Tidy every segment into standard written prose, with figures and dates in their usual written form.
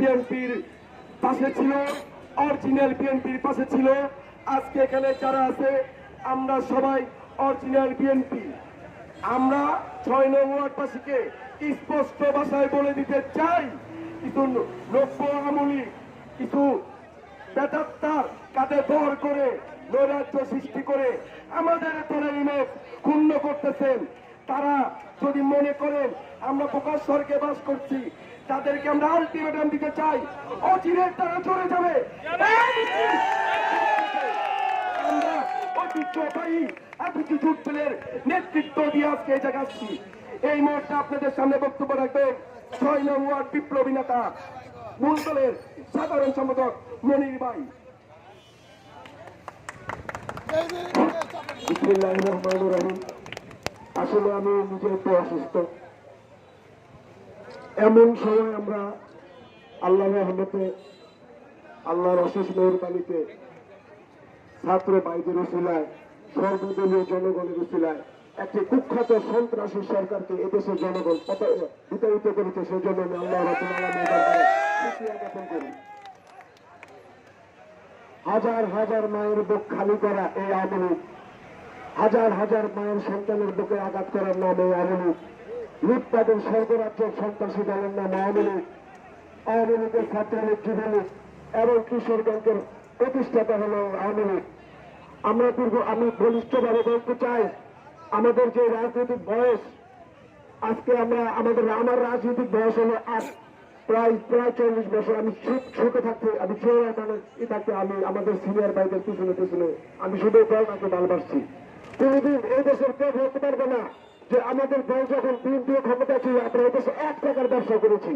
বিএনপির পাশে ছিল, অরিজিনাল বিএনপির পাশে ছিল। আজকে এখানে যারা আছে আমরা সবাই অরিজিনাল বিএনপি। আমরা 6 নং ওয়ার্ডবাসীকে স্পষ্ট ভাষায় বলে দিতে চাই, কিছু নব্য আমলি কিছু বেদাত্তার কাঁধে ভর করে নৈরাজ্য সৃষ্টি করে আমাদের দলের ইমেজ ক্ষুণ্ণ করতেছেন। তারা যদি মনে করেন আমরা প্রকাশ স্বর্গে বাস করছি, তাদেরকে আমরা আলটিমেটাম দিতে চাই, অচিরে তারা চলে যাবে। আমরা ঐতিহ্যবাহী এতটি জুটদলের নেতৃত্ব দিয়ে আজকে এই জায়গায় আসছি। এই মুহূর্তে আপনাদের সামনে বক্তব্য রাখবেন 6 নং ওয়ার্ড বিপ্লবী নেতা মূল দলের সাধারণ সম্পাদক মনির ভাই। বিসমিল্লাহির রহমানির রহিম। আসলে আমি নিজে একটু অসুস্থ, এমন সময় আমরা আল্লাহর রহমতে, আল্লাহর অশেষ মেহেরবানিতে ছাত্র ভাইদের উসিলায়, সর্বদলীয় জনগণের উসিলায় একটি কুখ্যাত সন্ত্রাসী সরকারকে এদেশের জনগণ বিতাড়িত করেছে। সেই জন্য আমি আল্লাহ রাব্বুল আলামিনের দরবারে শুকরিয়া জ্ঞাপন করি। হাজার হাজার মায়ের বুক খালি করা এই আওয়ামী লীগ, হাজার হাজার মায়ের সন্তানের বুকে আঘাত করার নাম এই আওয়ামী লীগ, লুটপাটের স্বর্গরাজ্যের সন্ত্রাসী দলের নাম আওয়ামী লীগ, আওয়ামী লীগের ছাত্রলীগ, যুবলীগ এবং কিশোরগঞ্জের প্রতিষ্ঠাতা হল আওয়ামী লীগ। আমি বলিষ্ঠভাবে বলতে চাই, আমাদের যে রাজনৈতিক বয়স, আজকে আমার রাজনৈতিক বয়স হলো প্রায় 40 বছর। আমি ছোট থাকতে, আমি আমি আমাদের সিনিয়র ভাইদের পিছনে আমি শুধু দলটাকে ভালোবাসছি। কোনদিন এই দেশের কেউ বলতে পারবে না যে আমাদের দল যখন বিএনপি ক্ষমতা ছিল আমরা এই দেশে 1 টাকার ব্যবসা করেছি,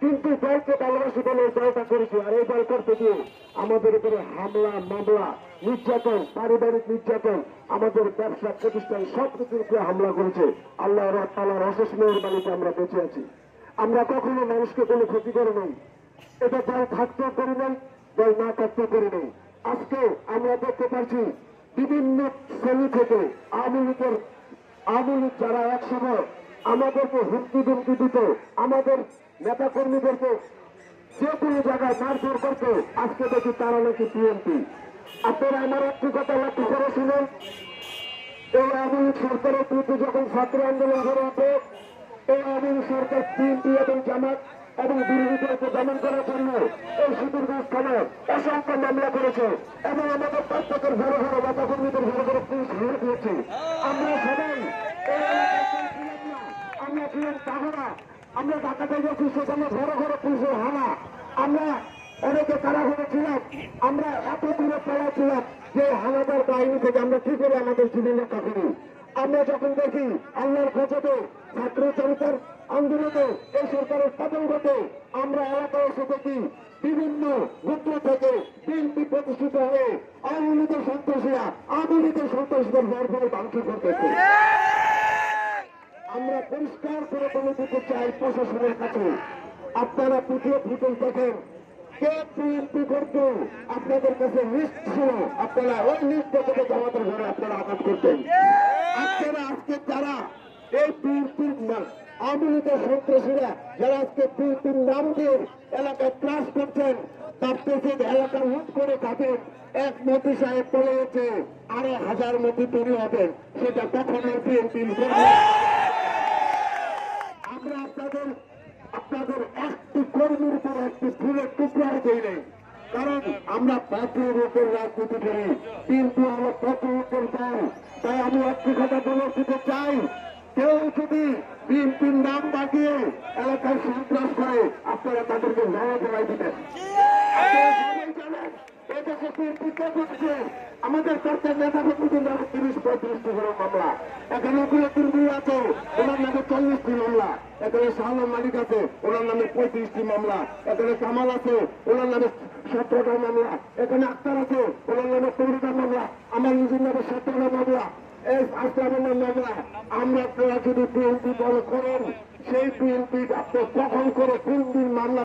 কিন্তু দলকে ভালোবাসি বলে এই দলটা করেছি। আর এই দল করতে গিয়ে আমাদের উপরে হামলা, মামলা, নির্যাতন, পারিবারিক নির্যাতন, আমাদের ব্যবসা প্রতিষ্ঠান সবকিছুর উপরে হামলা করেছে। আল্লাহ তাআলার অশেষ মেহেরবানিতে আমরা বেঁচে আছি। আমরা কখনো মানুষকে কোনো ক্ষতি করে নাই। এটা দল থাকতেও করি নাই, দল না থাকতেও করি নাই। আজকে আমরা দেখতে পাচ্ছি বিভিন্ন শ্রেণী থেকে আওয়ামী লীগ যারা একসময় আমাদেরকে হুমকি ধুমকি দিত, আমাদের নেতা কর্মীদেরকে যে কোনো জায়গায় মারধর করত, আজকে দেখি তারা নাকি বিএনপি। আপনারা আমার একটি কথা লক্ষ্য করে শুনেন, এই আওয়ামী লীগ সরকারের বিরুদ্ধে যখন ছাত্র আন্দোলন গড়ে ওঠে, এই আওয়ামী লীগ সরকার বিএনপি এবং জামাত এবং বিরোধীদেরকে দমন করার জন্য এই সুদূরগঞ্জ থানায় অসংখ্য মামলা করেছে এবং আমাদের প্রত্যেকের ঘরে ঘরে নেতা কর্মীদের ঘরে ঘরে পুলিশ হামলা দিয়েছে। আমরা সবাই আমরা ছিলাম তাহারা, আমরা ঢাকাতে গেছি, সেখানে ঘরে ঘরে পুলিশের হানা, আমরা অনেকে কারাগারে ছিলাম, আমরা এত দূরে পড়া ছিলাম যে হানাদার বাহিনী থেকে আমরা কি করে আমাদের জীবন রক্ষা করি। আমরা যখন দেখি আল্লাহর খোঁজতে ছাত্র জনতার আন্দোলনে এই সরকারের পতন ঘটে, আমরা এলাকায় এসে দেখি বিভিন্ন গোত্র থেকে বিএনপি প্রতিষ্ঠিত হয়ে আওয়ামী লীগের সন্ত্রাসীদের ঘর ঘরে ভাঙচুর করতেছে। আমরা পরিষ্কার করে বলে দিতে চাই প্রশাসনের কাছে, আপনারা পুঁথিয়ে ফুটে দেখেন কে বিএনপি করত, আপনাদের কাছে লিস্ট ছিল, আপনারা ওই লিস্ট থেকে জামাতের ঘরে আপনারা আঘাত করতেন। আপনারা আজকে যারা এই বিএনপির আওয়ামী লীগের সন্ত্রাসীরা যারা আজকে বিএনপির নাম দিয়ে এলাকায় ত্রাস করছেন, তার পেছনে এলাকা লুট করে থাকেন, এক মন্ত্রী সাহেব বলে গেছে 1000 মন্ত্রী তৈরি হবেন, সেটা কখনো বিএনপি আমরা আপনাদের একটি কর্মীর উপর একটি ফুলের টুকরাও দিই নেই, কারণ আমরা পাত্রের উপর রাজনীতি করি, কিন্তু আমরা পাত্রের উপর দল। তাই আমি একটি কথা বলে দিতে চাই, কেউ যদি বিএনপির নাম বাগিয়ে এলাকায় সন্ত্রাস করে আপনারা তাদেরকে নয়া জড়াই দিবেন। এদেশে বিএনপি কে করছে? আমাদের সরকার নেতা কর্মীদের নামে 30-35টি করে মামলা, এখানে দুর্বী আছে ওনার নামে 40টি মামলা, এখানে শাহনাম মালিক আছে ওনার নামে 35টি মামলা, এখানে কামাল আছে ওনার নামে 17টা মামলা, এখানে আক্তার আছে ওনার নামে 15টা মামলা, আমার নিজের নামে 17টা মামলা, এই 5টা মামলা। আমরা আপনারা যদি বিএনপি দল করেন, সেই বিএনপি আপনি কখন করে কোন দিন মামলা